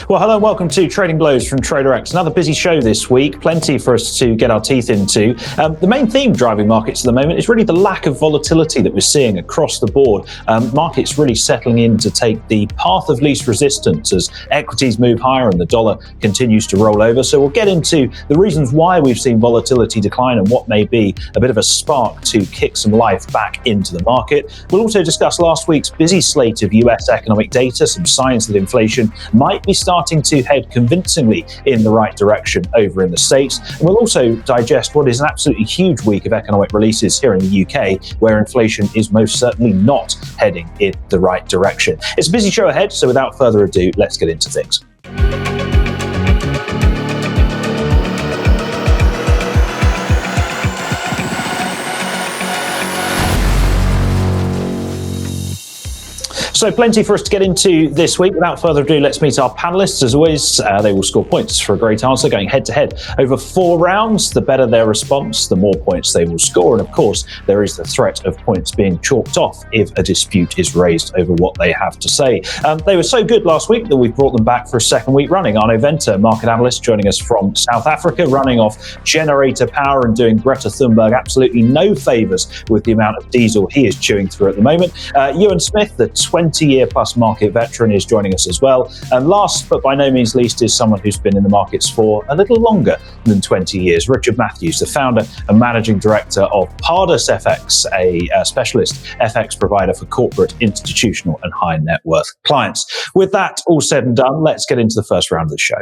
Well, hello and welcome to Trading Blows from TraderX. Another busy show this week, plenty for us to get our teeth into. The main theme driving markets at the moment is really the lack of volatility that we're seeing across the board. Markets really settling in to take the path of least resistance as equities move higher and the dollar continues to roll over. So we'll get into the reasons why we've seen volatility decline and what may be a bit of a spark to kick some life back into the market. We'll also discuss last week's busy slate of US economic data, some signs that inflation might be starting to head convincingly in the right direction over in the States. And we'll also digest what is an absolutely huge week of economic releases here in the UK, where inflation is most certainly not heading in the right direction. It's a busy show ahead, so without further ado, let's get into things. So plenty for us to get into this week. Without further ado, let's meet our panelists. As always, they will score points for a great answer, going head-to-head over 4 rounds. The better their response, the more points they will score. And of course, there is the threat of points being chalked off if a dispute is raised over what they have to say. They were so good last week that we've brought them back for a second week running. Arno Venter, market analyst, joining us from South Africa, running off generator power and doing Greta Thunberg absolutely no favours with the amount of diesel he is chewing through at the moment. Ioan Smith, the 20-year plus market veteran, is joining us as well. And last but by no means least is someone who's been in the markets for a little longer than 20 years. Richard Matthews, the founder and managing director of Pardus FX, a specialist FX provider for corporate, institutional and high net worth clients. With that all said and done, let's get into the first round of the show.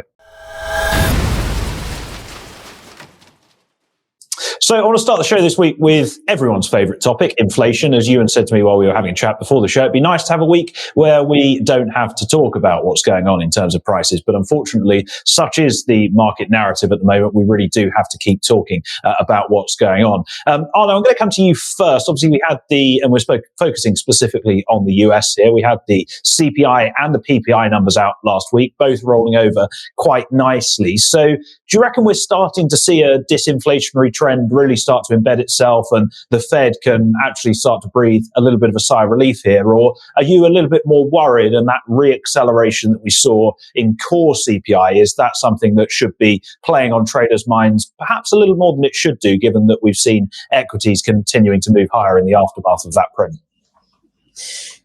So I want to start the show this week with everyone's favourite topic, inflation. As Ewan said to me while we were having a chat before the show, it'd be nice to have a week where we don't have to talk about what's going on in terms of prices. But unfortunately, such is the market narrative at the moment. We really do have to keep talking about what's going on. Arno, I'm going to come to you first. Obviously, we had and we're focusing specifically on the US here. We had the CPI and the PPI numbers out last week, both rolling over quite nicely. So do you reckon we're starting to see a disinflationary trend really start to embed itself and the Fed can actually start to breathe a little bit of a sigh of relief here? Or are you a little bit more worried, and that re-acceleration that we saw in core CPI, is that something that should be playing on traders' minds perhaps a little more than it should do, given that we've seen equities continuing to move higher in the aftermath of that print?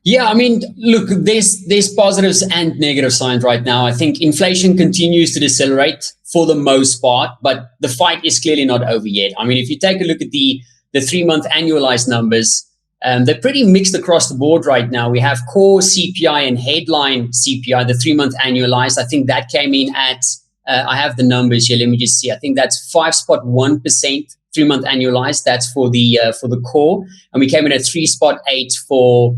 Yeah, I mean, look, there's positives and negative signs right now. I think inflation continues to decelerate for the most part, but the fight is clearly not over yet. I mean, if you take a look at the 3-month annualized numbers, they're pretty mixed across the board right now. We have core CPI and headline CPI, the 3-month annualized. I think that came in at, I have the numbers here. Let me just see. I think that's 5.1%. 3-month annualized. That's for the core, and we came in at 3.8 for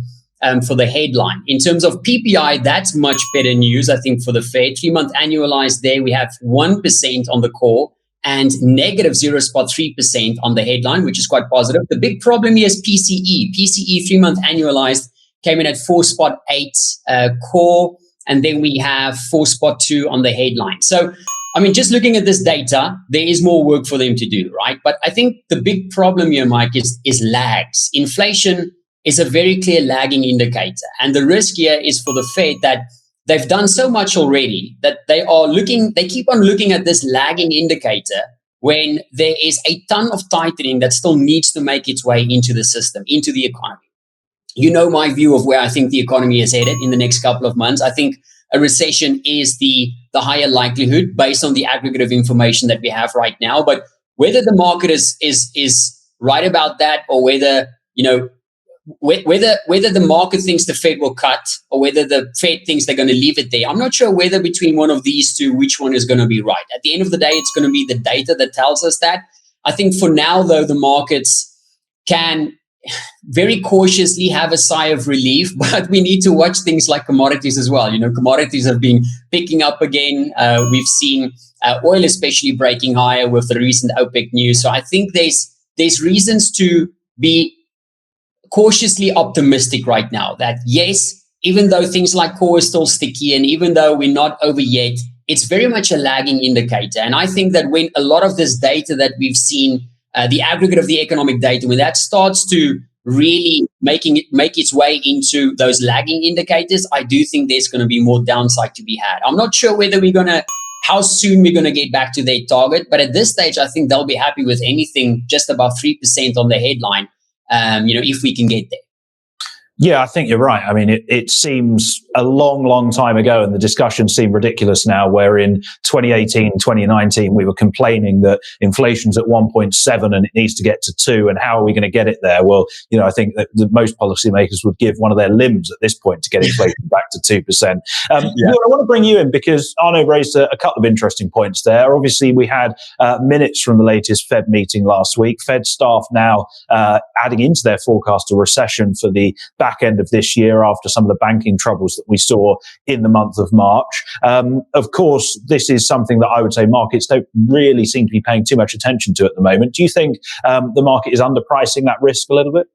the headline. In terms of PPI, that's much better news, I think, for the Fed. 3-month annualized there, we have 1% on the core and negative 0.3% on the headline, which is quite positive. The big problem here is PCE. PCE 3-month annualized came in at 4.8 core, and then we have 4.2 on the headline. So, I mean, just looking at this data, there is more work for them to do, right? But I think the big problem here, Mike, is lags. Inflation is a very clear lagging indicator. And the risk here is for the Fed that they've done so much already that they keep on looking at this lagging indicator when there is a ton of tightening that still needs to make its way into the system, into the economy. You know my view of where I think the economy is headed in the next couple of months. I think a recession is the higher likelihood based on the aggregate of information that we have right now. But whether the market is right about that, or whether, you know, whether the market thinks the Fed will cut, or whether the Fed thinks they're going to leave it there, I'm not sure whether between one of these two, which one is going to be right. At the end of the day, it's going to be the data that tells us that. I think for now, though, the markets can very cautiously have a sigh of relief, but we need to watch things like commodities as well. You know, commodities have been picking up again. We've seen oil especially breaking higher with the recent OPEC news. So I think there's reasons to be cautiously optimistic right now that yes, even though things like core is still sticky and even though we're not over yet, it's very much a lagging indicator. And I think that when a lot of this data that we've seen, the aggregate of the economic data, when that starts to really make its way into those lagging indicators, I do think there's going to be more downside to be had. I'm not sure how soon we're going to get back to their target, but at this stage, I think they'll be happy with anything just above 3% on the headline, if we can get there. Yeah, I think you're right. I mean, it seems a long, long time ago, and the discussions seem ridiculous now, where in 2018, 2019, we were complaining that inflation's at 1.7 and it needs to get to 2, and how are we going to get it there? Well, I think that most policymakers would give one of their limbs at this point to get inflation back to 2%. I want to bring you in because Arno raised a couple of interesting points there. Obviously, we had minutes from the latest Fed meeting last week. Fed staff now adding into their forecast a recession for the back end of this year after some of the banking troubles that we saw in the month of March. Of course, this is something that I would say markets don't really seem to be paying too much attention to at the moment. Do you think the market is underpricing that risk a little bit?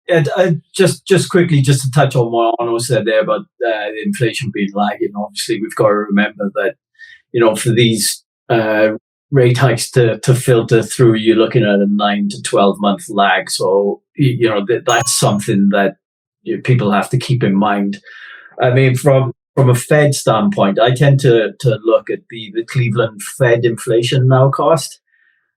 And just quickly, just to touch on what Arno said there about the inflation being lagging. Obviously, we've got to remember that, for these rate hikes to filter through, you're looking at a 9 to 12 month lag. So, that's something that people have to keep in mind. I mean, from a Fed standpoint, I tend to look at the Cleveland Fed inflation nowcast.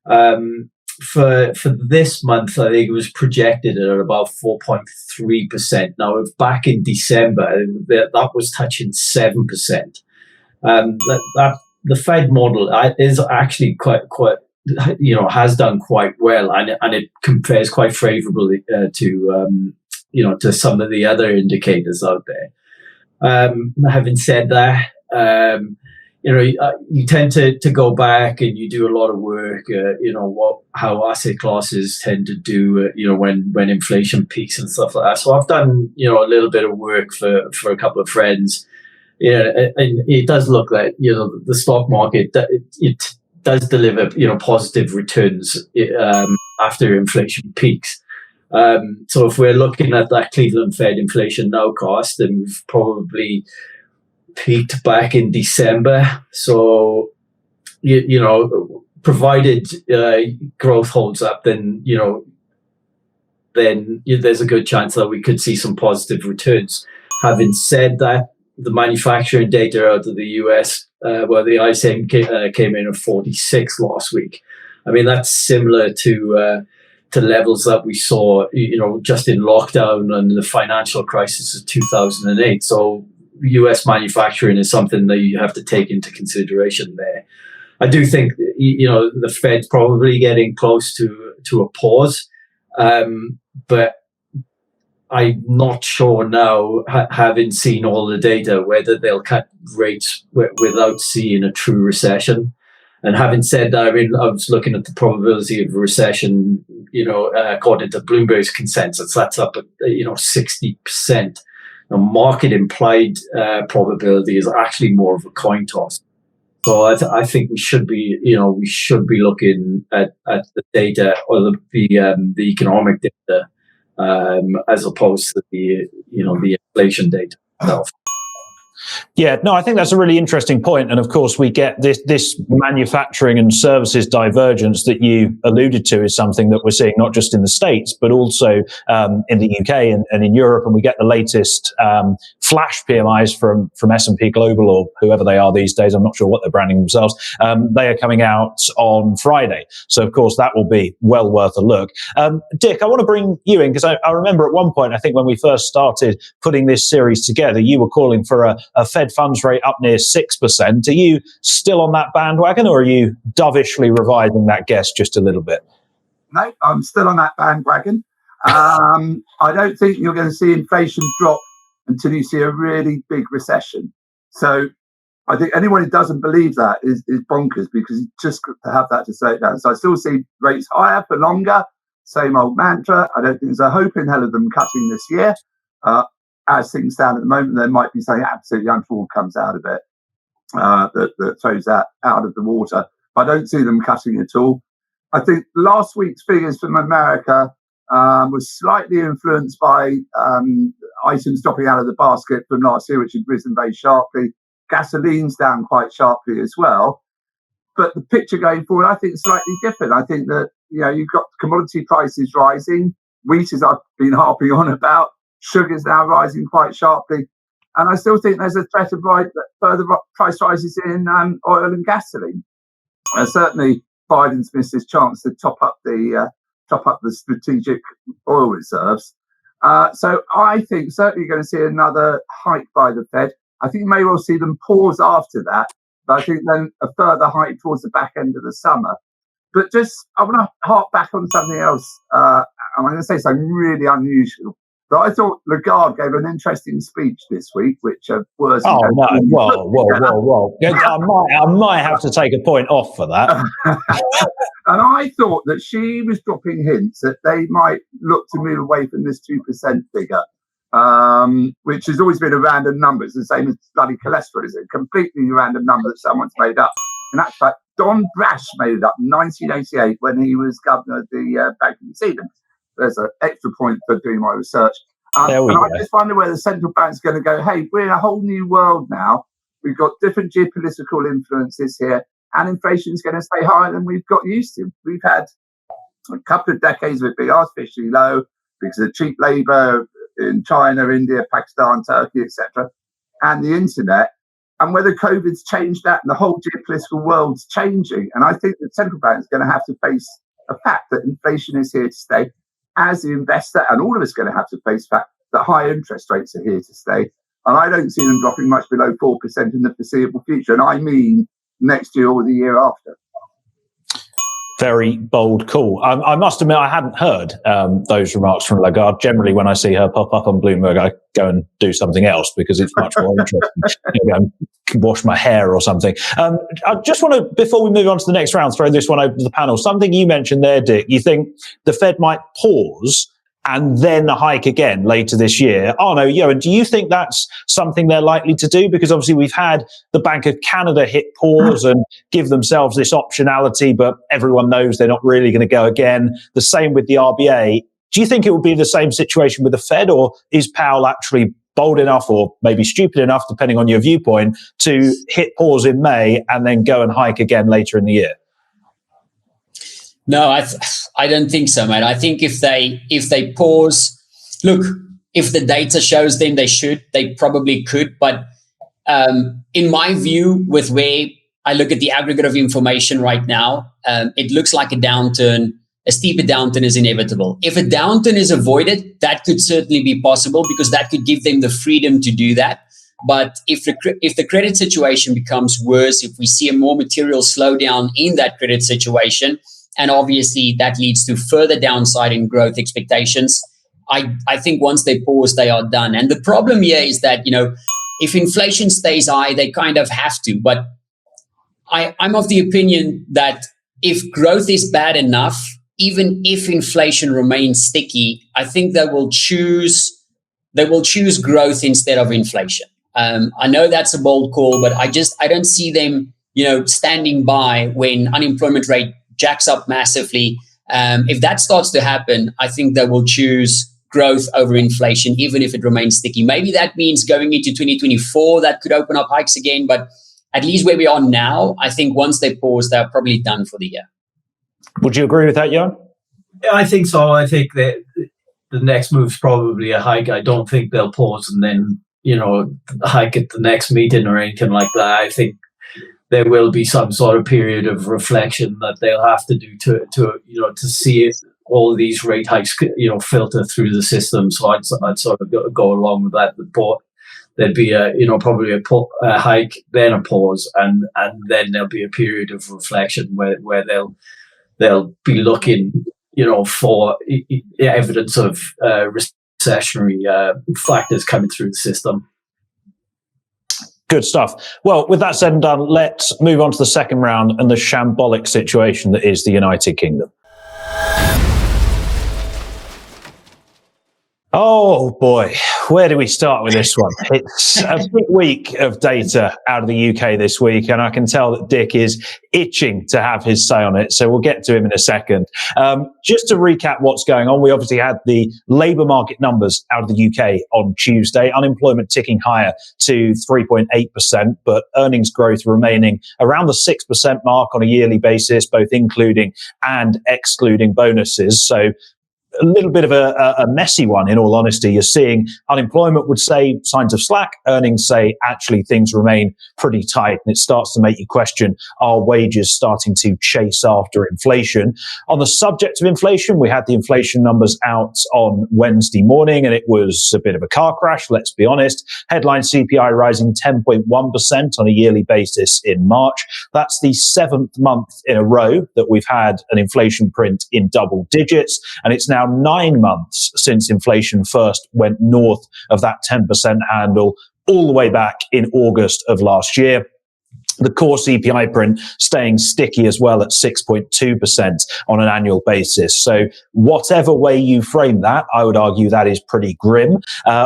For this month, I think it was projected at about 4.3%. Now, if back in December, that was touching 7%. The Fed model is actually quite has done quite well, and it compares quite favorably to some of the other indicators out there. Having said that, you tend to go back and you do a lot of work, how asset classes tend to do, when inflation peaks and stuff like that. So I've done, a little bit of work for a couple of friends. And it does look like, the stock market, it does deliver, positive returns after inflation peaks. So if we're looking at that Cleveland Fed inflation nowcast, then we've probably peaked back in December. So, provided growth holds up, then there's a good chance that we could see some positive returns. Having said that, the manufacturing data out of the US, the ISM came in at 46 last week. I mean, that's similar to levels that we saw, just in lockdown and the financial crisis of 2008. So US manufacturing is something that you have to take into consideration there. I do think, the Fed's probably getting close to a pause, but I'm not sure now, having seen all the data, whether they'll cut rates without seeing a true recession. And having said that, I mean, I was looking at the probability of a recession, according to Bloomberg's consensus, that's up at, 60%. The market implied probability is actually more of a coin toss. So I think we should be looking at the data, or the economic data, as opposed to the inflation data itself. Yeah, no, I think that's a really interesting point. And of course, we get this manufacturing and services divergence that you alluded to is something that we're seeing not just in the States, but also in the UK and in Europe. And we get the latest flash PMIs from S&P Global, or whoever they are these days. I'm not sure what they're branding themselves. They are coming out on Friday. So, of course, that will be well worth a look. Dick, I want to bring you in because I remember at one point, I think when we first started putting this series together, you were calling for a Fed funds rate up near 6%. Are you still on that bandwagon, or are you dovishly revising that guess just a little bit? No, I'm still on that bandwagon. I don't think you're going to see inflation drop until you see a really big recession. So I think anyone who doesn't believe that is bonkers, because you just got to have that to say it down. So I still see rates higher for longer. Same old mantra. I don't think there's a hope in hell of them cutting this year. As things stand at the moment, there might be something absolutely untoward comes out of it that throws that out of the water. But I don't see them cutting at all. I think last week's figures from America was slightly influenced by items dropping out of the basket from last year, which had risen very sharply. Gasoline's down quite sharply as well. But the picture going forward, I think, is slightly different. I think that, you've got commodity prices rising. Wheat, as I've been harping on about, sugar's now rising quite sharply. And I still think there's a threat of further price rises in oil and gasoline. Certainly, Biden's missed his chance to top up the strategic oil reserves. So I think certainly you're going to see another hike by the Fed. I think you may well see them pause after that, but I think then a further hike towards the back end of the summer. But I want to harp back on something else. I'm going to say something really unusual. But I thought Lagarde gave an interesting speech this week, which was... Oh, no. Whoa. I might have to take a point off for that. And I thought that she was dropping hints that they might look to move away from this 2% figure, which has always been a random number. It's the same as bloody cholesterol, is it? A completely random number that someone's made up. In actual fact, Don Brash made it up in 1988 when he was governor of the Bank of New Zealand. There's an extra point for doing my research. And I just wonder where the central bank's going to go, hey, we're in a whole new world now. We've got different geopolitical influences here, and inflation is going to stay higher than we've got used to. We've had a couple of decades of it being artificially low because of cheap labour in China, India, Pakistan, Turkey, etc., and the internet. And whether COVID's changed that, and the whole geopolitical world's changing. And I think the central bank is going to have to face a fact that inflation is here to stay. As the investor, and all of us are going to have to face the fact that high interest rates are here to stay. And I don't see them dropping much below 4% in the foreseeable future. And I mean next year or the year after. Very bold call. I must admit, I hadn't heard those remarks from Lagarde. Generally, when I see her pop up on Bloomberg, I go and do something else because it's much more interesting. Wash my hair or something. I just want to, before we move on to the next round, throw this one over to the panel. Something you mentioned there, Dick. You think the Fed might pause and then hike again later this year. Arno, Ioan, do you think that's something they're likely to do? Because obviously we've had the Bank of Canada hit pause and give themselves this optionality, but everyone knows they're not really going to go again. The same with the RBA. Do you think it will be the same situation with the Fed, or is Powell actually bold enough, or maybe stupid enough, depending on your viewpoint, to hit pause in May and then go and hike again later in the year? No, I don't think so, mate. I think if they pause, look, if the data shows them they probably could. But in my view, with where I look at the aggregate of information right now, it looks like a steeper downturn is inevitable. If a downturn is avoided, that could certainly be possible because that could give them the freedom to do that. But if the credit situation becomes worse, if we see a more material slowdown in that credit situation, and obviously that leads to further downside in growth expectations, I think once they pause, they are done. And the problem here is that, if inflation stays high, they kind of have to. But I'm of the opinion that if growth is bad enough, even if inflation remains sticky, I think they will choose growth instead of inflation. I know that's a bold call, but I don't see them, standing by when unemployment rate jacks up massively. If that starts to happen, I think they will choose growth over inflation, even if it remains sticky. Maybe that means going into 2024, that could open up hikes again. But at least where we are now, I think once they pause, they're probably done for the year. Would you agree with that, Ioan? Yeah, I think so. I think that the next move's probably a hike. I don't think they'll pause and then, hike at the next meeting or anything like that. I think there will be some sort of period of reflection that they'll have to do to see if all of these rate hikes, filter through the system. So I'd sort of go along with that. There'd be probably a hike, then a pause, and then there'll be a period of reflection where they'll be looking, for evidence of recessionary factors coming through the system. Good stuff. Well, with that said and done, let's move on to the second round and the shambolic situation that is the United Kingdom. Oh boy, where do we start with this one? It's a big week of data out of the UK this week, and I can tell that Dick is itching to have his say on it, so we'll get to him in a second. Just to recap what's going on, we obviously had the labour market numbers out of the UK on Tuesday, unemployment ticking higher to 3.8%, but earnings growth remaining around the 6% mark on a yearly basis, both including and excluding bonuses. So a little bit of a messy one, in all honesty. You're seeing unemployment would say signs of slack, earnings say actually things remain pretty tight, and it starts to make you question, are wages starting to chase after inflation? On the subject of inflation, we had the inflation numbers out on Wednesday morning, and it was a bit of a car crash, let's be honest. Headline CPI rising 10.1% on a yearly basis in March. That's the 7th month in a row that we've had an inflation print in double digits, and it's now 9 months since inflation first went north of that 10% handle, all the way back in August of last year. The core CPI print staying sticky as well at 6.2% on an annual basis. So whatever way you frame that, I would argue that is pretty grim.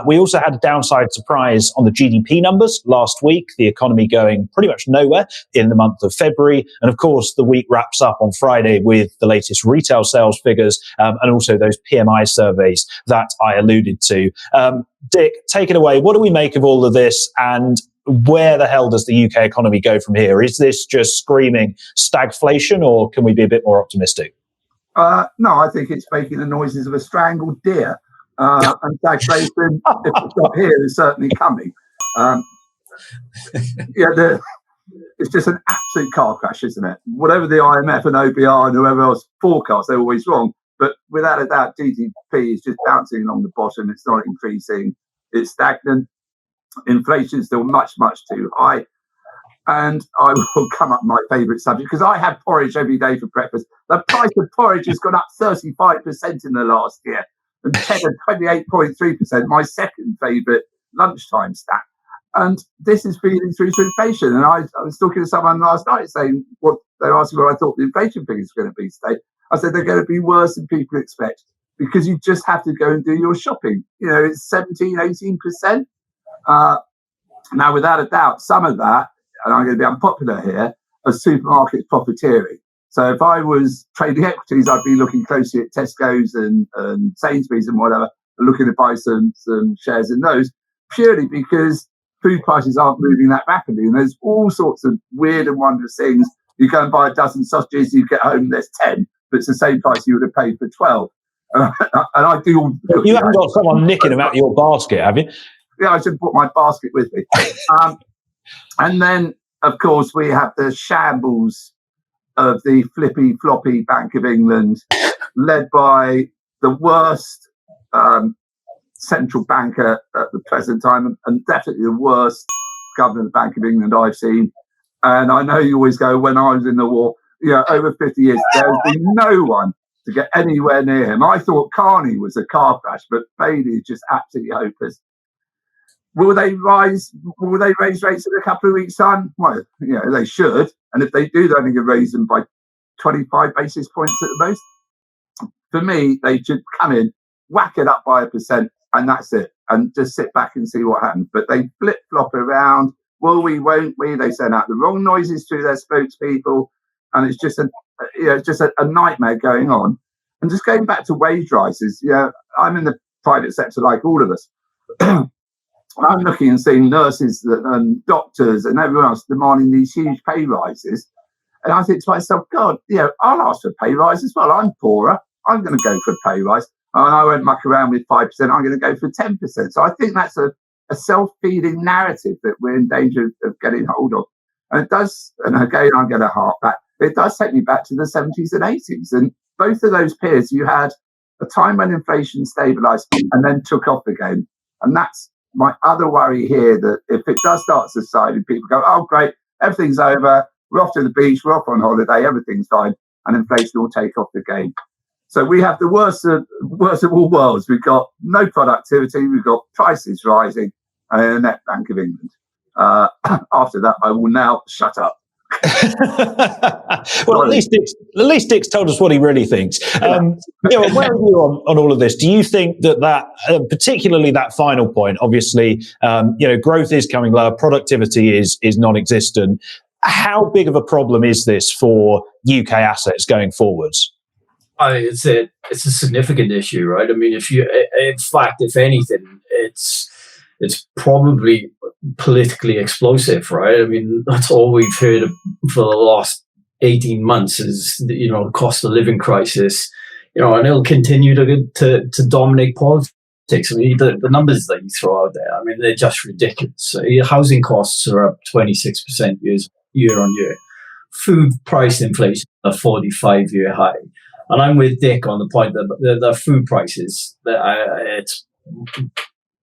We also had a downside surprise on the GDP numbers last week, the economy going pretty much nowhere in the month of February. And of course, the week wraps up on Friday with the latest retail sales figures and also those PMI surveys that I alluded to. Dick, take it away. What do we make of all of this, and where the hell does the UK economy go from here? Is this just screaming stagflation, or can we be a bit more optimistic? No, I think it's making the noises of a strangled deer. And stagflation, if it's not here, is certainly coming. It's just an absolute car crash, isn't it? Whatever the IMF and OBR and whoever else forecast, they're always wrong. But without a doubt, GDP is just bouncing along the bottom. It's not increasing. It's stagnant. Inflation is still much, much too high. And I will come up with my favourite subject, because I have porridge every day for breakfast. The price of porridge has gone up 35% in the last year, and cheddar 28.3%, my second favourite lunchtime snack. And this is feeding through to inflation. And I was talking to someone last night saying, what they're asking what I thought the inflation figures were going to be today. I said they're going to be worse than people expect, because you just have to go and do your shopping. You know, it's 17, 18%. Now, without a doubt, some of that, and I'm going to be unpopular here, are supermarket profiteering. So if I was trading equities, I'd be looking closely at Tesco's and Sainsbury's and whatever, and looking to buy some shares in those, purely because food prices aren't moving that rapidly. And there's all sorts of weird and wondrous things. You go and buy a dozen sausages, you get home, there's 10, but it's the same price you would have paid for 12. And I do all... You haven't got someone nicking them out of your basket, have you? Yeah, I should put my basket with me. And then, of course, we have the shambles of the flippy floppy Bank of England, led by the worst central banker at the present time, and definitely the worst governor of the Bank of England I've seen. And I know you always go, when I was in the war, over 50 years, there's been no one to get anywhere near him. I thought Carney was a car crash, but Bailey is just absolutely hopeless. Will they raise rates in a couple of weeks' time? Well, they should. And if they do, they're only going to raise them by 25 basis points at the most. For me, they should come in, whack it up by 1%, and that's it. And just sit back and see what happens. But they flip-flop around. Will we, won't we? They send out the wrong noises through their spokespeople. And it's just a nightmare going on. And just going back to wage rises, I'm in the private sector like all of us. I'm looking and seeing nurses and doctors and everyone else demanding these huge pay rises. And I think to myself, God, I'll ask for a pay rise as well. I'm poorer. I'm going to go for a pay rise. And I won't muck around with 5%. I'm going to go for 10%. So I think that's a self-feeding narrative that we're in danger of getting hold of. And it does, and again, I'm going to harp back, it does take me back to the 70s and 80s. And both of those periods, you had a time when inflation stabilised and then took off again. And that's my other worry here, that if it does start to subside and people go, oh, great, everything's over, we're off to the beach, we're off on holiday, everything's fine, and inflation will take off again. So we have the worst of all worlds. We've got no productivity, we've got prices rising, and a net Bank of England. After that, I will now shut up. Well, at least Dick's told us what he really thinks. Where are you on all of this? Do you think that particularly that final point, obviously, growth is coming lower, productivity is non-existent. How big of a problem is this for UK assets going forwards? It's a significant issue, right? I mean, if anything, it's probably politically explosive, right? I mean, that's all we've heard for the last 18 months is, cost of living crisis, and it'll continue to dominate politics. I mean, the numbers that you throw out there, I mean, they're just ridiculous. Housing costs are up 26% year on year. Food price inflation at a 45-year high. And I'm with Dick on the point that the food prices, it's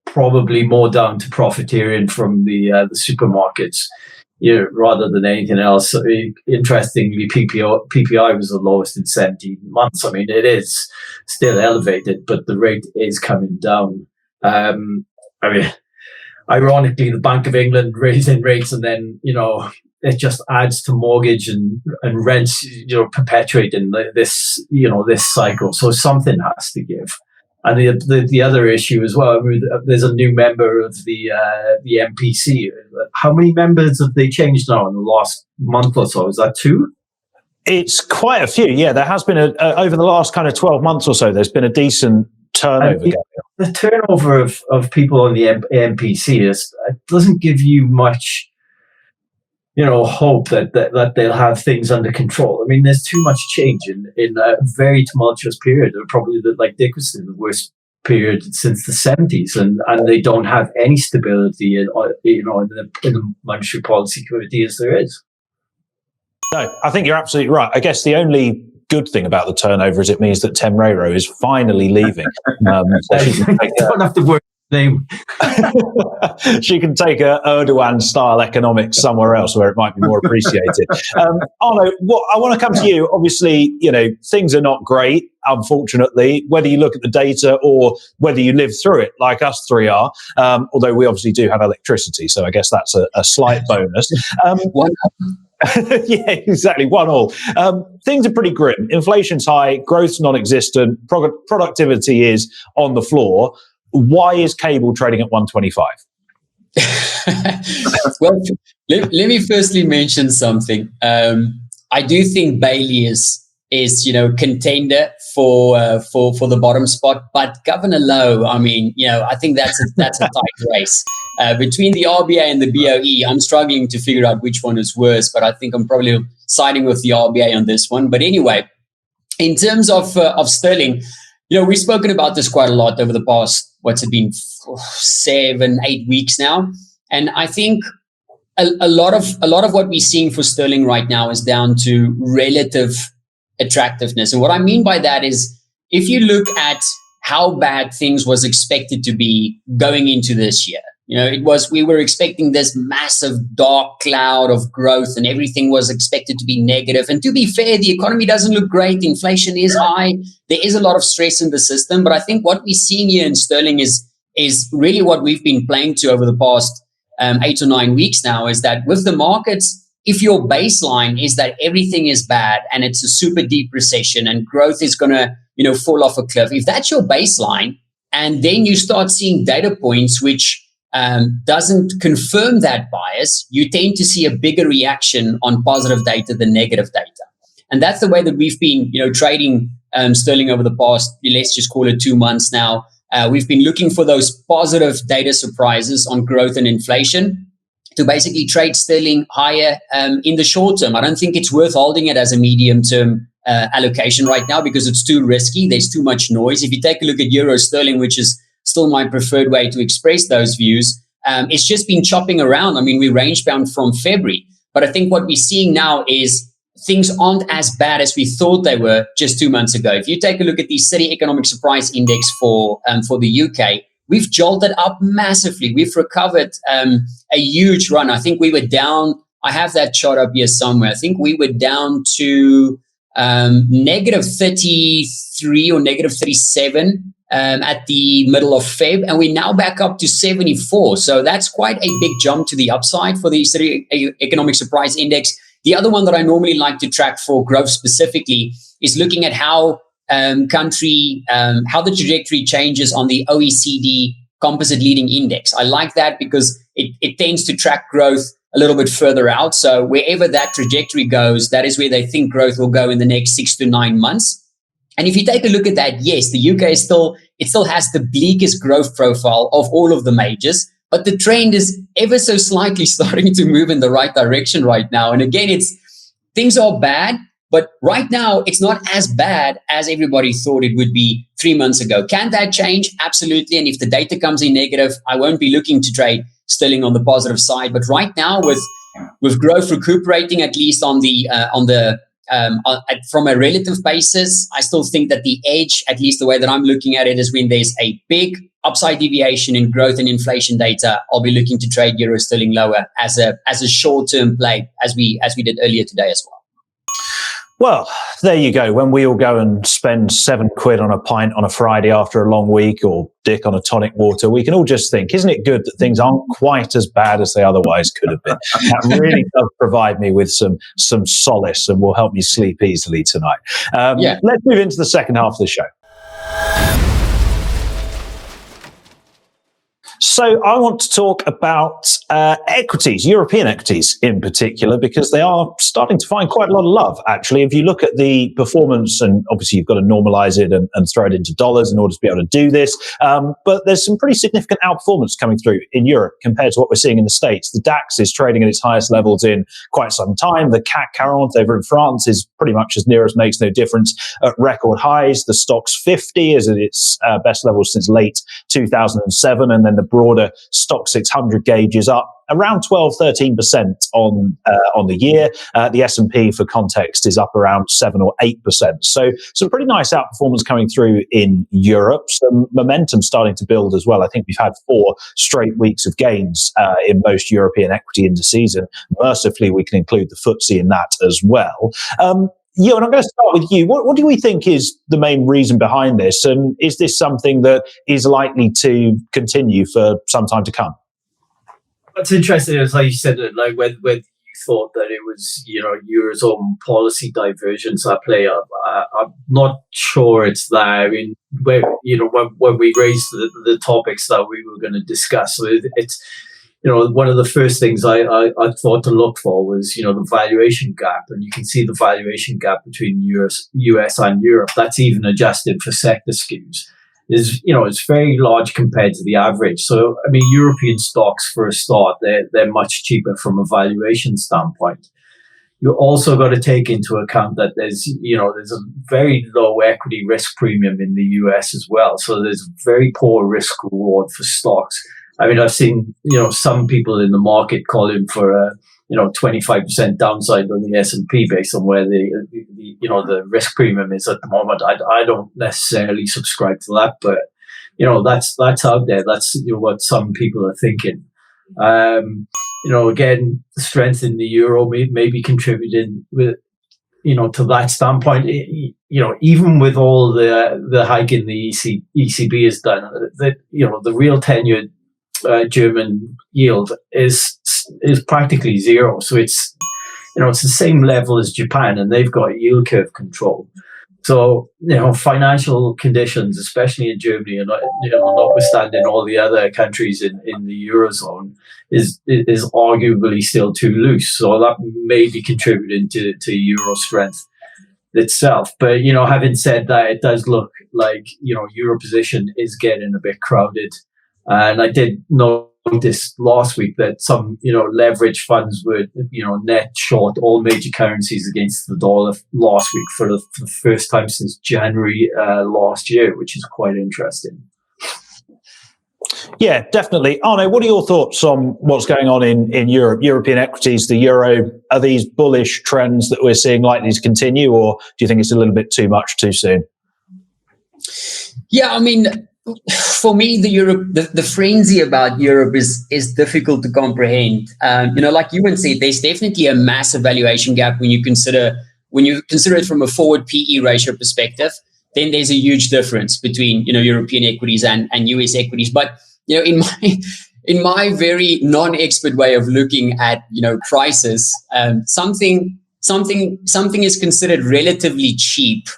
probably more down to profiteering from the supermarkets, rather than anything else. Interestingly, PPI was the lowest in 17 months. I mean, it is still elevated, but the rate is coming down. I mean, ironically, the Bank of England raising rates, and then, it just adds to mortgage and rents, perpetuating this cycle. So something has to give. And the other issue as well, I mean, there's a new member of the MPC. How many members have they changed now in the last month or so? Is that 2? It's quite a few. Yeah, there has been over the last kind of 12 months or so, there's been a decent turnover. The turnover of people on the MPC doesn't give you much, hope that they'll have things under control. I mean, there's too much change in a very tumultuous period. Probably, like Dick was saying, the worst period since the 70s, and they don't have any stability in the monetary policy committee as there is. No, I think you're absolutely right. I guess the only good thing about the turnover is it means that Temrero is finally leaving. So she can don't have to worry. She can take a Erdogan-style economics somewhere else where it might be more appreciated. Arno, I want to come to you. Obviously, things are not great, unfortunately, whether you look at the data or whether you live through it, like us three are, although we obviously do have electricity, so I guess that's a slight bonus. Yeah, exactly. 1-1. Things are pretty grim. Inflation's high, growth's non-existent, productivity is on the floor. Why is cable trading at 125? Well, let me firstly mention something. I do think Bailey is contender for the bottom spot, but Governor Lowe, I mean, I think that's a tight race between the RBA and the BOE. I'm struggling to figure out which one is worse, but I think I'm probably siding with the RBA on this one. But anyway, in terms of sterling, we've spoken about this quite a lot over the past, what's it been, 7-8 weeks now, and I think a lot of what we're seeing for sterling right now is down to relative attractiveness. And what I mean by that is, if you look at how bad things was expected to be going into this year, we were expecting this massive dark cloud of growth and everything was expected to be negative. And to be fair, the economy doesn't look great. Inflation is high. There is a lot of stress in the system. But I think what we're seeing here in sterling is really what we've been playing to over the past 8 or 9 weeks now, is that with the markets, if your baseline is that everything is bad and it's a super deep recession and growth is going to, fall off a cliff, if that's your baseline, and then you start seeing data points which doesn't confirm that bias, you tend to see a bigger reaction on positive data than negative data. And that's the way that we've been, trading sterling over the past, let's just call it 2 months now. We've been looking for those positive data surprises on growth and inflation to basically trade sterling higher in the short term. I don't think it's worth holding it as a medium-term allocation right now because it's too risky. There's too much noise. If you take a look at euro sterling, which is still my preferred way to express those views, it's just been chopping around. I mean, we range bound from February, but I think what we're seeing now is things aren't as bad as we thought they were just 2 months ago. If you take a look at the City Economic Surprise Index for the UK, we've jolted up massively. We've recovered a huge run. I think we were down, I have that chart up here somewhere. I think we were down to negative 33 or negative 37 at the middle of Feb, and we're now back up to 74. So that's quite a big jump to the upside for the City Economic Surprise Index. The other one that I normally like to track for growth specifically is looking at how how the trajectory changes on the OECD Composite Leading Index. I like that because it tends to track growth a little bit further out. So wherever that trajectory goes, that is where they think growth will go in the next 6 to 9 months. And if you take a look at that, yes, the UK still has the bleakest growth profile of all of the majors, but the trend is ever so slightly starting to move in the right direction right now. And again, things are bad, But right now, it's not as bad as everybody thought it would be 3 months ago. Can that change? Absolutely. And if the data comes in negative, I won't be looking to trade sterling on the positive side. But right now, with growth recuperating, at least from a relative basis, I still think that the edge, at least the way that I'm looking at it, is when there's a big upside deviation in growth and inflation data, I'll be looking to trade euro sterling lower as a short-term play, as we did earlier today as well. Well, there you go. When we all go and spend £7 on a pint on a Friday after a long week, or dick on a tonic water, we can all just think, isn't it good that things aren't quite as bad as they otherwise could have been? That really does provide me with some solace and will help me sleep easily tonight. Let's move into the second half of the show. So I want to talk about equities, European equities in particular, because they are starting to find quite a lot of love, actually. If you look at the performance, and obviously you've got to normalize it and throw it into dollars in order to be able to do this, but there's some pretty significant outperformance coming through in Europe compared to what we're seeing in the States. The DAX is trading at its highest levels in quite some time. The CAC 40 over in France is pretty much as near as makes no difference at record highs. The Stoxx 50 is at its best levels since late 2007, and then the broader stock 600 gauge is up around 12-13% on the year. The S&P, for context, is up around 7 or 8%. So some pretty nice outperformance coming through in Europe. Some momentum starting to build as well. I think we've had 4 straight weeks of gains in most European equity indices, and mercifully we can include the FTSE in that as well. Ioan, I'm going to start with you. What do we think is the main reason behind this? And is this something that is likely to continue for some time to come? What's interesting is, like you said, like whether you thought that it was, Eurozone policy divergence at play. I'm not sure it's that. I mean, when we raised the topics that we were going to discuss, so it's one of the first things I thought to look for was, the valuation gap. And you can see the valuation gap between US and Europe. That's even adjusted for sector skews. It's very large compared to the average. So, I mean, European stocks, for a start, they're much cheaper from a valuation standpoint. You also got to take into account that there's a very low equity risk premium in the US as well. So there's very poor risk reward for stocks. I mean, I've seen, some people in the market calling for a, 25% downside on the S&P based on where the risk premium is at the moment. I don't necessarily subscribe to that, but, that's out there. That's what some people are thinking. Again, strength in the euro may be contributing with, to that standpoint. Even with all the hike in the ECB has done, that, the real tenured German yield is practically zero. So it's the same level as Japan, and they've got yield curve control. So financial conditions, especially in Germany, and notwithstanding all the other countries in the Eurozone, is arguably still too loose. So that may be contributing to euro strength itself. But having said that, it does look like euro position is getting a bit crowded. And I did notice last week that some, leverage funds were, net short all major currencies against the dollar last week for the first time since January last year, which is quite interesting. Yeah, definitely. Arno, what are your thoughts on what's going on in Europe, European equities, the euro? Are these bullish trends that we're seeing likely to continue, or do you think it's a little bit too much too soon? Yeah, I mean, for me, the frenzy about Europe is difficult to comprehend. Like Ewan said, there's definitely a massive valuation gap when you consider it from a forward PE ratio perspective. Then there's a huge difference between European equities and US equities. But in my very non-expert way of looking at prices, something is considered relatively cheap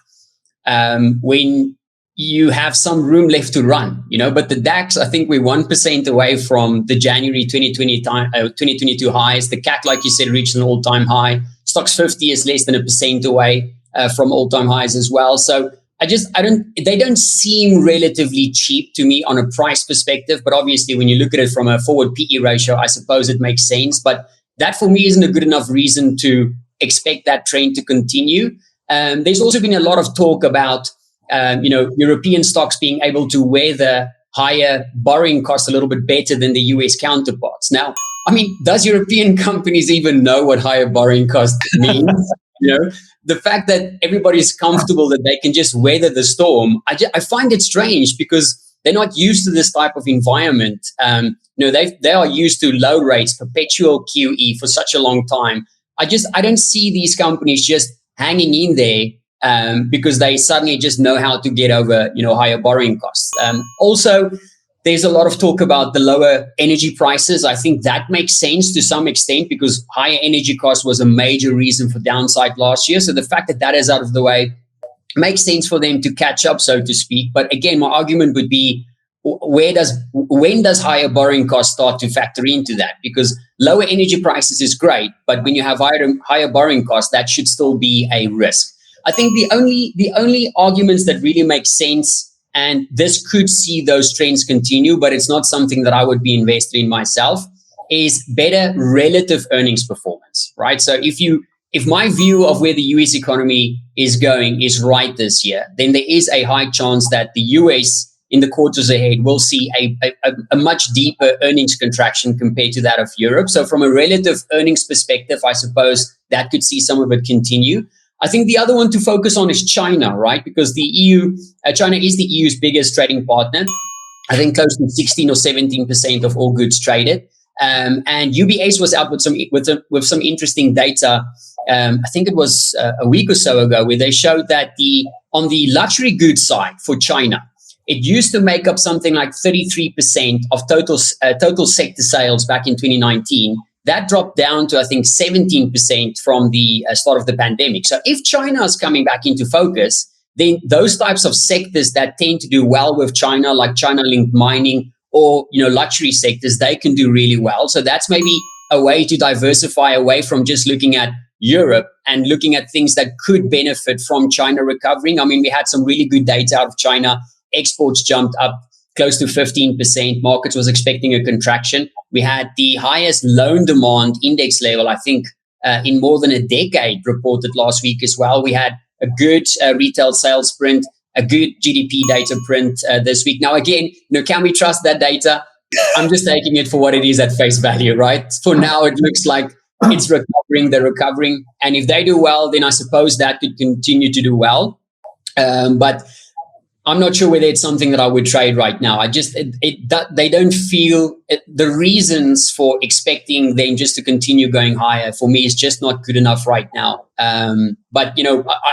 when you have some room left to run, but the DAX, I think we're 1% away from the January 2022 highs. The CAC, like you said, reached an all-time high. Stoxx 50 is less than 1% away from all-time highs as well. So they don't seem relatively cheap to me on a price perspective, but obviously when you look at it from a forward PE ratio, I suppose it makes sense. But that for me isn't a good enough reason to expect that trend to continue. There's also been a lot of talk about European stocks being able to weather higher borrowing costs a little bit better than the US counterparts. Now, I mean, does European companies even know what higher borrowing cost means? The fact that everybody's comfortable that they can just weather the storm, I find it strange because they're not used to this type of environment. They are used to low rates, perpetual QE for such a long time. I don't see these companies just hanging in there because they suddenly just know how to get over, higher borrowing costs. Also, there's a lot of talk about the lower energy prices. I think that makes sense to some extent because higher energy costs was a major reason for downside last year. So the fact that that is out of the way makes sense for them to catch up, so to speak. But again, my argument would be, when does higher borrowing costs start to factor into that? Because lower energy prices is great, but when you have higher borrowing costs, that should still be a risk. I think the only arguments that really make sense, and this could see those trends continue, but it's not something that I would be invested in myself, is better relative earnings performance, right? So if my view of where the US economy is going is right this year, then there is a high chance that the US in the quarters ahead will see a much deeper earnings contraction compared to that of Europe. So from a relative earnings perspective, I suppose that could see some of it continue. I think the other one to focus on is China, right? Because China is the EU's biggest trading partner. I think close to 16 or 17% of all goods traded. And UBS was out with some interesting data. I think it was a week or so ago, where they showed that on the luxury goods side for China, it used to make up something like 33% of total sector sales back in 2019. That dropped down to, I think, 17% from the start of the pandemic. So if China is coming back into focus, then those types of sectors that tend to do well with China, like China-linked mining or luxury sectors, they can do really well. So that's maybe a way to diversify away from just looking at Europe and looking at things that could benefit from China recovering. I mean, we had some really good data out of China. Exports jumped up close to 15%. Markets was expecting a contraction. We had the highest loan demand index level, I think, in more than a decade reported last week as well. We had a good retail sales print, a good GDP data print this week. Now, again, can we trust that data? I'm just taking it for what it is at face value, right? For now, it looks like it's recovering. They're recovering. And if they do well, then I suppose that could continue to do well. But I'm not sure whether it's something that I would trade right now. They don't feel the reasons for expecting them just to continue going higher for me is just not good enough right now. But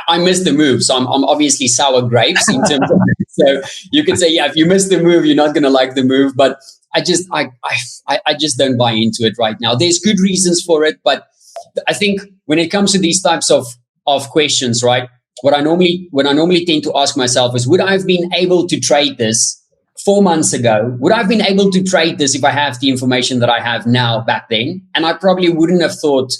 I missed the move, so I'm obviously sour grapes in terms of it. So you could say, if you miss the move, you're not going to like the move. But I just don't buy into it right now. There's good reasons for it, but I think when it comes to these types of questions, right? What I normally tend to ask myself is, would I have been able to trade this 4 months ago? Would I have been able to trade this if I have the information that I have now back then? And I probably wouldn't have thought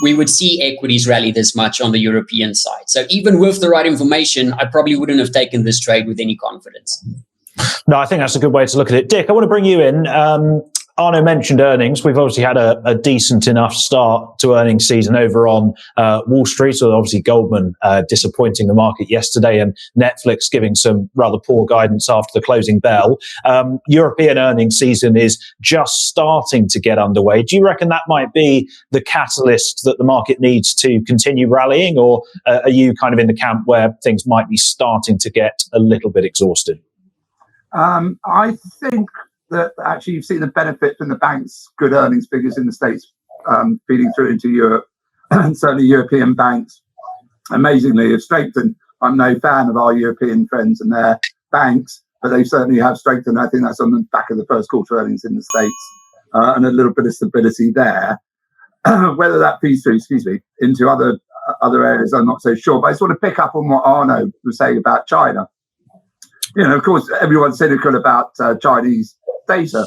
we would see equities rally this much on the European side. So even with the right information, I probably wouldn't have taken this trade with any confidence. No, I think that's a good way to look at it. Dick, I want to bring you in. Arno mentioned earnings. We've obviously had a decent enough start to earnings season over on Wall Street. So obviously Goldman disappointing the market yesterday and Netflix giving some rather poor guidance after the closing bell. European earnings season is just starting to get underway. Do you reckon that might be the catalyst that the market needs to continue rallying, or are you kind of in the camp where things might be starting to get a little bit exhausted? I think that actually you've seen the benefit from the banks' good earnings figures in the States feeding through into Europe, and certainly European banks amazingly have strengthened. I'm no fan of our European friends and their banks, but they certainly have strengthened. I think that's on the back of the first quarter earnings in the States and a little bit of stability there. Whether that feeds through, into other areas, I'm not so sure. But I just want to pick up on what Arno was saying about China. Of course, everyone's cynical about Chinese data.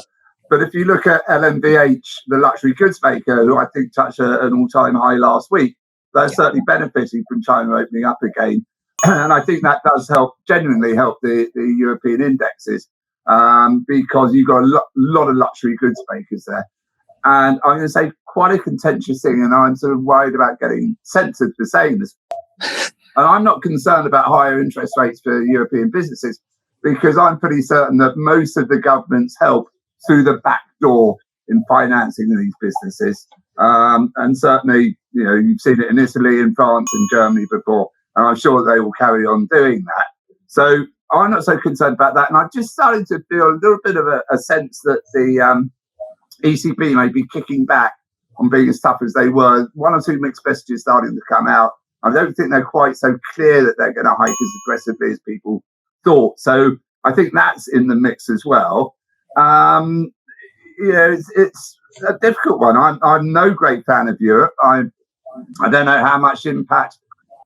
But if you look at LMVH, the luxury goods maker, who I think touched an all-time high last week, they're certainly benefiting from China opening up again. And I think that does genuinely help the European indexes because you've got a lot of luxury goods makers there. And I'm going to say quite a contentious thing, and I'm sort of worried about getting censored for saying this. And I'm not concerned about higher interest rates for European businesses, because I'm pretty certain that most of the governments help through the back door in financing these businesses. And certainly, you've seen it in Italy, in France, and Germany before, and I'm sure they will carry on doing that. So I'm not so concerned about that. And I've just started to feel a little bit of a sense that the ECB may be kicking back on being as tough as they were. One or two mixed messages starting to come out. I don't think they're quite so clear that they're going to hike as aggressively as people thought. So I think that's in the mix as well. It's a difficult one. I'm no great fan of Europe. I don't know how much impact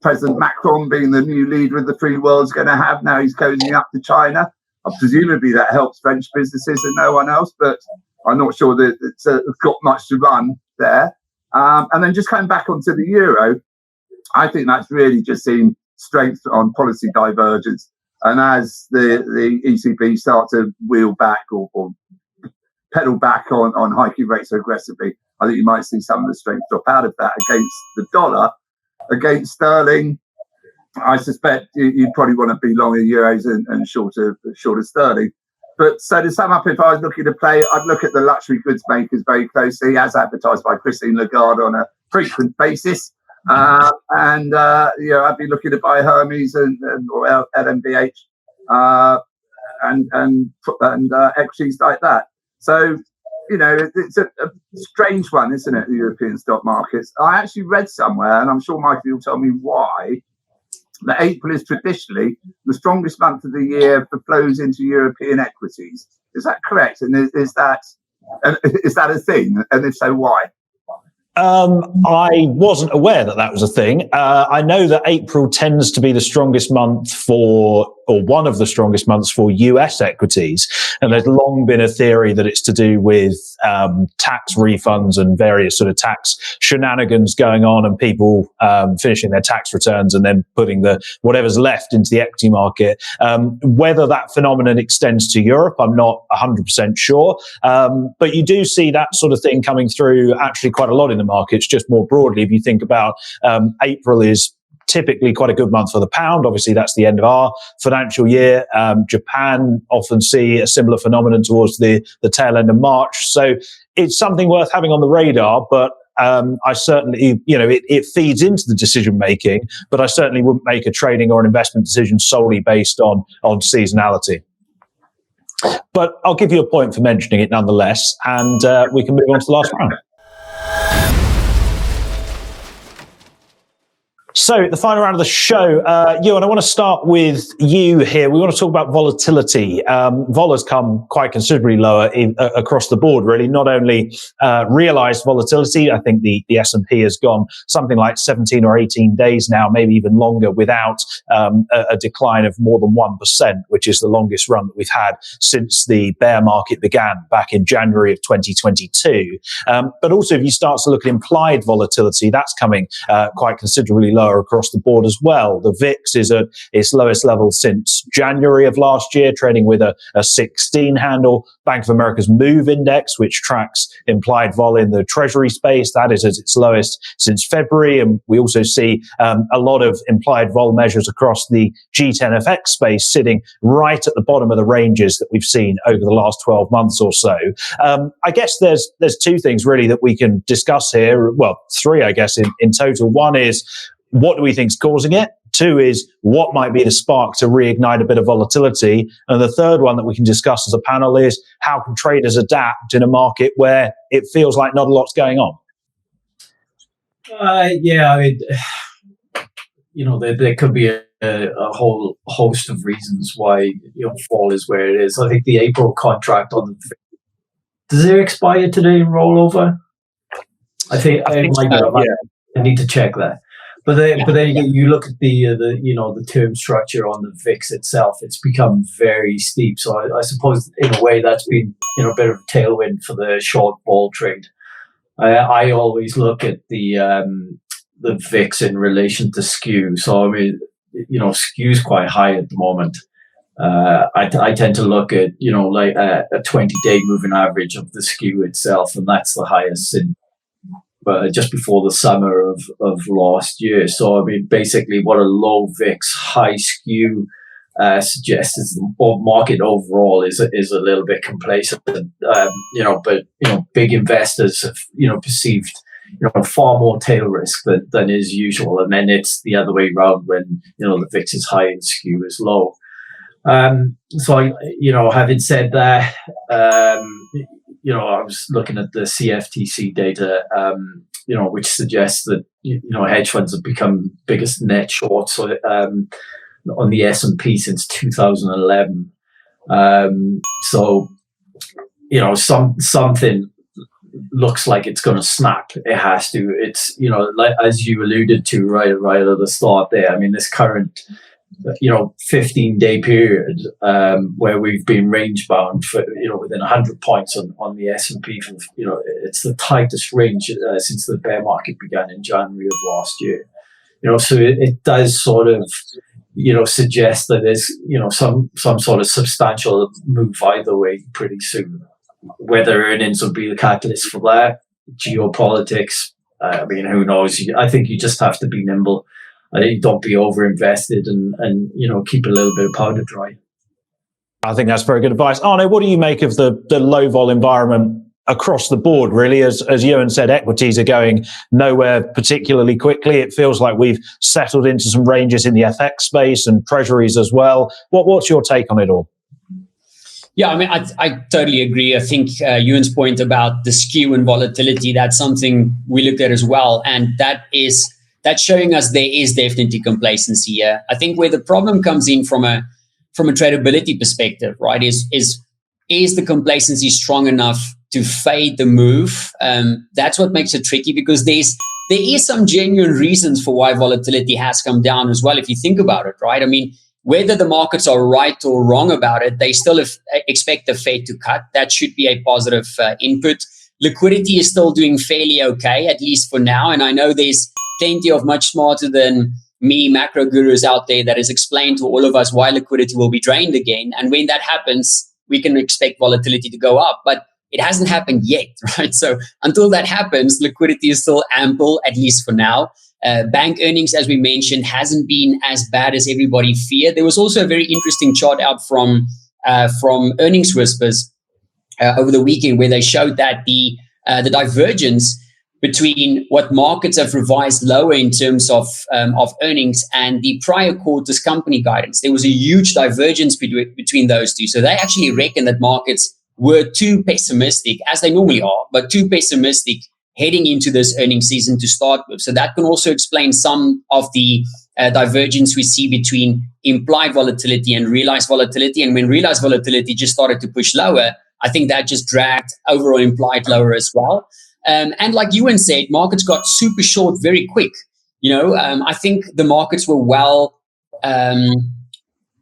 President Macron, being the new leader of the free world, is going to have now he's cozying up to China. Presumably that helps French businesses and no one else, but I'm not sure that it's got much to run there. And then just coming back onto the euro, I think that's really just seen strength on policy divergence. And as the ECB start to wheel back or pedal back on hiking rates so aggressively, I think you might see some of the strength drop out of that against the dollar. Against sterling, I suspect you'd probably want to be long in euros and shorter sterling. But so to sum up, if I was looking to play, I'd look at the luxury goods makers very closely, as advertised by Christine Lagarde on a frequent basis. I'd be looking to buy Hermes or LMBH and equities like that. So, it's a strange one, isn't it, the European stock markets? I actually read somewhere, and I'm sure Michael will tell me why, that April is traditionally the strongest month of the year for flows into European equities. Is that correct? And is that a thing? And if so, why? I wasn't aware that was a thing. I know that April tends to be the strongest month or one of the strongest months for US equities. And there's long been a theory that it's to do with tax refunds and various sort of tax shenanigans going on, and people finishing their tax returns and then putting whatever's left into the equity market. Whether that phenomenon extends to Europe, I'm not 100% sure. But you do see that sort of thing coming through actually quite a lot in the markets, just more broadly. If you think about April is typically quite a good month for the pound. Obviously, that's the end of our financial year. Japan often see a similar phenomenon towards the tail end of March. So it's something worth having on the radar, but I certainly, it feeds into the decision making, but I certainly wouldn't make a trading or an investment decision solely based on seasonality. But I'll give you a point for mentioning it nonetheless, and we can move on to the last round. So the final round of the show, Ioan, I want to start with you here. We want to talk about volatility. Vol has come quite considerably lower across the board, really. Not only realized volatility, I think the S&P has gone something like 17 or 18 days now, maybe even longer, without a decline of more than 1%, which is the longest run that we've had since the bear market began back in January of 2022. But also, if you start to look at implied volatility, that's coming quite considerably lower across the board as well. The VIX is at its lowest level since January of last year, trading with a 16 handle. Bank of America's MOVE index, which tracks implied vol in the treasury space, that is at its lowest since February. And we also see a lot of implied vol measures across the G10 FX space sitting right at the bottom of the ranges that we've seen over the last 12 months or so. I guess there's two things really that we can discuss here. Well, three, I guess, in total. One is, what do we think is causing it? Two is, what might be the spark to reignite a bit of volatility? And the third one that we can discuss as a panel is, how can traders adapt in a market where it feels like not a lot's going on? There could be a whole host of reasons why fall is where it is. I think the April contract does it expire today and roll over? I think I need to check that. But then you look at the term structure on the VIX itself. It's become very steep. So I suppose in a way that's been a bit of a tailwind for the short ball trade. I always look at the VIX in relation to skew. So I mean, skew's quite high at the moment. I tend to look at, like a 20-day moving average of the skew itself, and that's the highest in just before the summer of last year. So, I mean, basically what a low VIX, high skew suggests is the market overall is a little bit complacent, but big investors have, perceived, far more tail risk than is usual. And then it's the other way around when, the VIX is high and skew is low. So, having said that, I was looking at the CFTC data, which suggests that, hedge funds have become biggest net shorts on the S&P since 2011. So, something looks like it's going to snap. It has to. It's, like, as you alluded to right at the start there, I mean, this current 15-day period where we've been range bound for within 100 points on the S&P for it's the tightest range since the bear market began in January of last year. So it does sort of suggest that there's some sort of substantial move either way pretty soon. Whether earnings will be the catalyst for that, geopolitics, I mean, who knows? I think you just have to be nimble. I think don't be over-invested and keep a little bit of powder dry. I think that's very good advice. Arno, what do you make of the low vol environment across the board, really? As Ioan said, equities are going nowhere particularly quickly. It feels like we've settled into some ranges in the FX space and treasuries as well. What's your take on it all? Yeah, I mean, I totally agree. I think Ewan's point about the skew and volatility, that's something we looked at as well. And that's showing us there is definitely complacency here. I think where the problem comes in from a tradability perspective, right, is the complacency strong enough to fade the move? That's what makes it tricky, because there is some genuine reasons for why volatility has come down as well, if you think about it, right? I mean, whether the markets are right or wrong about it, they still expect the Fed to cut. That should be a positive input. Liquidity is still doing fairly okay, at least for now. And I know there's plenty of much smarter than me macro gurus out there that has explained to all of us why liquidity will be drained again. And when that happens, we can expect volatility to go up. But it hasn't happened yet, right? So until that happens, liquidity is still ample, at least for now. Bank earnings, as we mentioned, hasn't been as bad as everybody feared. There was also a very interesting chart out from Earnings Whispers over the weekend, where they showed that the divergence between what markets have revised lower in terms of earnings and the prior quarter's company guidance, there was a huge divergence between those two. So they actually reckon that markets were too pessimistic, as they normally are, but too pessimistic heading into this earnings season to start with. So that can also explain some of the divergence we see between implied volatility and realized volatility. And when realized volatility just started to push lower, I think that just dragged overall implied lower as well. And like Ioan said, markets got super short very quick. I think the markets were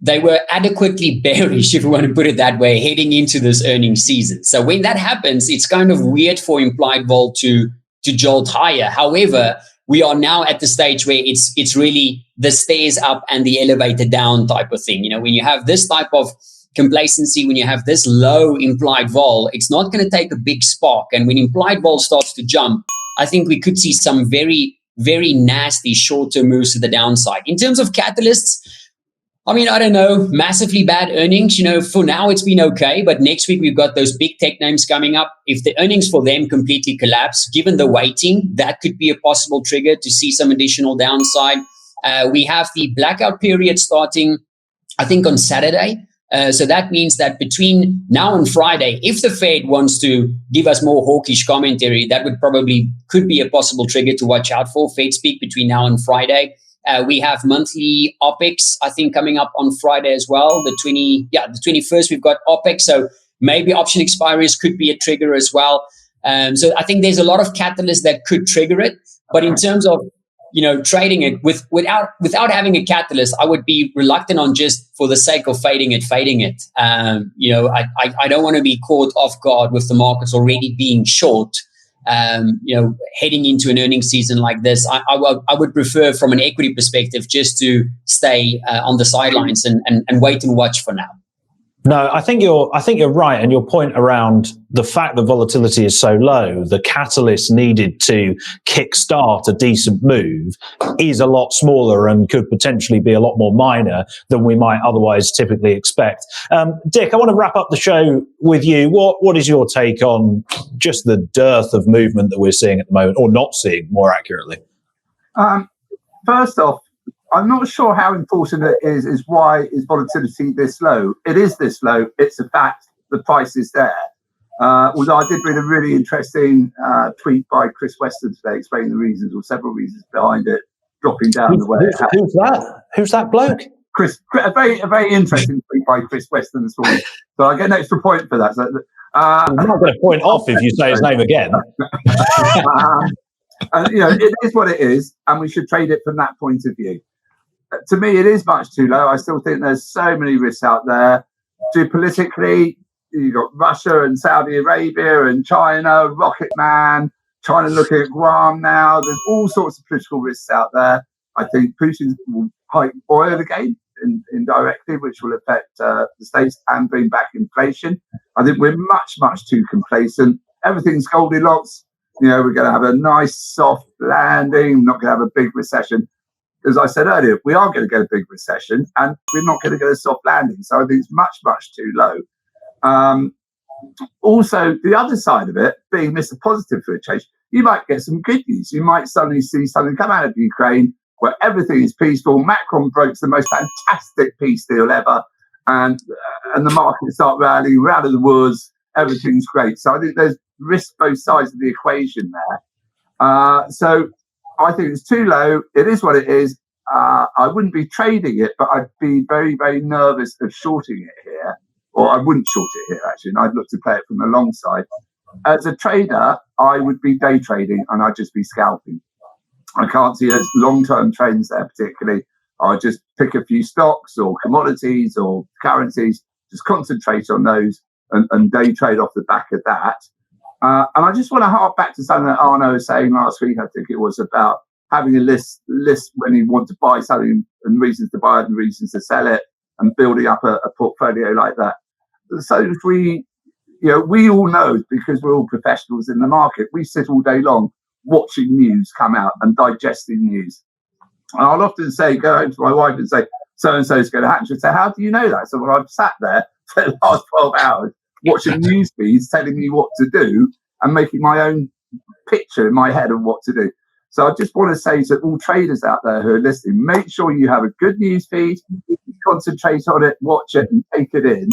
they were adequately bearish, if we want to put it that way, heading into this earnings season. So when that happens, it's kind of weird for implied vol to jolt higher. However, we are now at the stage where it's really the stairs up and the elevator down type of thing. When you have this type of complacency, when you have this low implied vol, it's not going to take a big spark. And when implied vol starts to jump, I think we could see some very, very nasty short-term moves to the downside. In terms of catalysts, I mean, I don't know, massively bad earnings. For now it's been okay, but next week we've got those big tech names coming up. If the earnings for them completely collapse, given the weighting, that could be a possible trigger to see some additional downside. We have the blackout period starting, I think, on Saturday. So that means that between now and Friday, if the Fed wants to give us more hawkish commentary, that could be a possible trigger to watch out for. Fed speak between now and Friday. We have monthly OPEX, I think, coming up on Friday as well. The 21st, we've got OPEX. So maybe option expiries could be a trigger as well. So I think there's a lot of catalysts that could trigger it. But in terms of, trading it without having a catalyst, I would be reluctant on just for the sake of fading it. I don't want to be caught off guard with the markets already being short heading into an earnings season like this, I would prefer from an equity perspective just to stay on the sidelines and wait and watch for now. No, I think you're right, and your point around the fact that volatility is so low, the catalyst needed to kickstart a decent move is a lot smaller and could potentially be a lot more minor than we might otherwise typically expect. Dick, I want to wrap up the show with you. What is your take on just the dearth of movement that we're seeing at the moment, or not seeing, more accurately? First off, I'm not sure how important it is why is volatility this low. It is this low. It's a fact. The price is there. Although I did read a really interesting tweet by Chris Weston today explaining the reasons, or several reasons behind it dropping down the way it has. Who's that? Who's that bloke? A very interesting tweet by Chris Weston this morning. So I get an extra point for that. So, I'm not going to point off if you say his name again. It is what it is, and we should trade it from that point of view. To me, it is much too low. I still think there's so many risks out there. Geopolitically, you've got Russia and Saudi Arabia and China, Rocket Man, China looking at Guam now. There's all sorts of political risks out there. I think Putin will hike oil again indirectly, which will affect the States and bring back inflation. I think we're much, much too complacent. Everything's Goldilocks. We're going to have a nice soft landing, not going to have a big recession. As I said earlier, we are going to get a big recession and we're not going to get a soft landing. So I think it's much, much too low. Also, the other side of it, being Mr. Positive for a change, you might get some good news. You might suddenly see something come out of Ukraine where everything is peaceful. Macron broke the most fantastic peace deal ever. And the markets start rallying, we're out of the woods, everything's great. So I think there's risk both sides of the equation there. So I think it's too low. It is what it is. I wouldn't be trading it, but I'd be very, very nervous of shorting it here. Or I wouldn't short it here, actually, and I'd look to play it from the long side. As a trader, I would be day trading, and I'd just be scalping. I can't see there's long-term trends there particularly. I'll just pick a few stocks or commodities or currencies, just concentrate on those and day trade off the back of that. And I just want to hark back to something that Arno was saying last week. I think it was about having a list when you want to buy something and reasons to buy it and reasons to sell it and building up a portfolio like that. So if we all know, because we're all professionals in the market, we sit all day long watching news come out and digesting news. And I'll often go home to my wife and say, so-and-so is going to happen. She'll say, how do you know that? So when I've sat there for the last 12 hours, watching news feeds telling me what to do and making my own picture in my head of what to do. So I just want to say to all traders out there who are listening, make sure you have a good news feed, concentrate on it, watch it and take it in,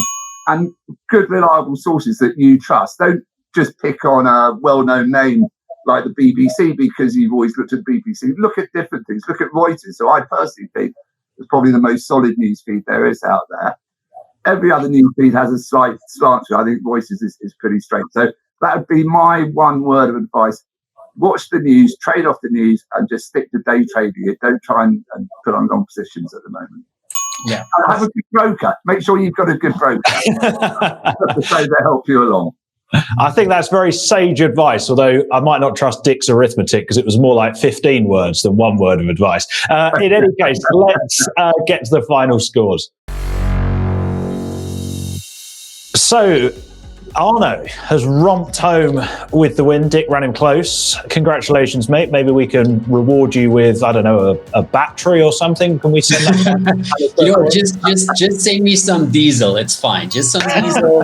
and good reliable sources that you trust. Don't just pick on a well-known name like the BBC because you've always looked at BBC. Look at different things. Look at Reuters. So I personally think it's probably the most solid news feed there is out there. Every other news feed has a slight slant to it. I think Voices is pretty straight. So that would be my one word of advice. Watch the news, trade off the news, and just stick to day trading it. Don't try and put on long positions at the moment. Yeah. And have a good broker. Make sure you've got a good broker to help you along. I think that's very sage advice, although I might not trust Dick's arithmetic because it was more like 15 words than one word of advice. In any case, let's get to the final scores. So, Arno has romped home with the win. Dick ran him close. Congratulations, mate. Maybe we can reward you with, I don't know, a battery or something. Can we send that? Just send me some diesel. It's fine. Just some diesel.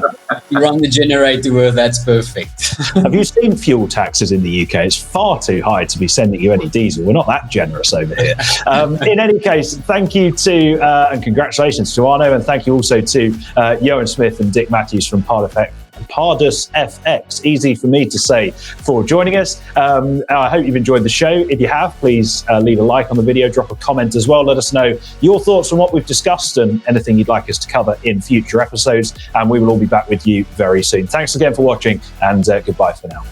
You run the generator with. That's perfect. Have you seen fuel taxes in the UK? It's far too high to be sending you any diesel. We're not that generous over here. In any case, thank you to and congratulations to Arno, and thank you also to Ioan Smith and Dick Matthews from Pardus FX, easy for me to say, for joining us. I hope you've enjoyed the show. If you have, please leave a like on the video, drop a comment as well. Let us know your thoughts on what we've discussed and anything you'd like us to cover in future episodes. And we will all be back with you very soon. Thanks again for watching, and goodbye for now.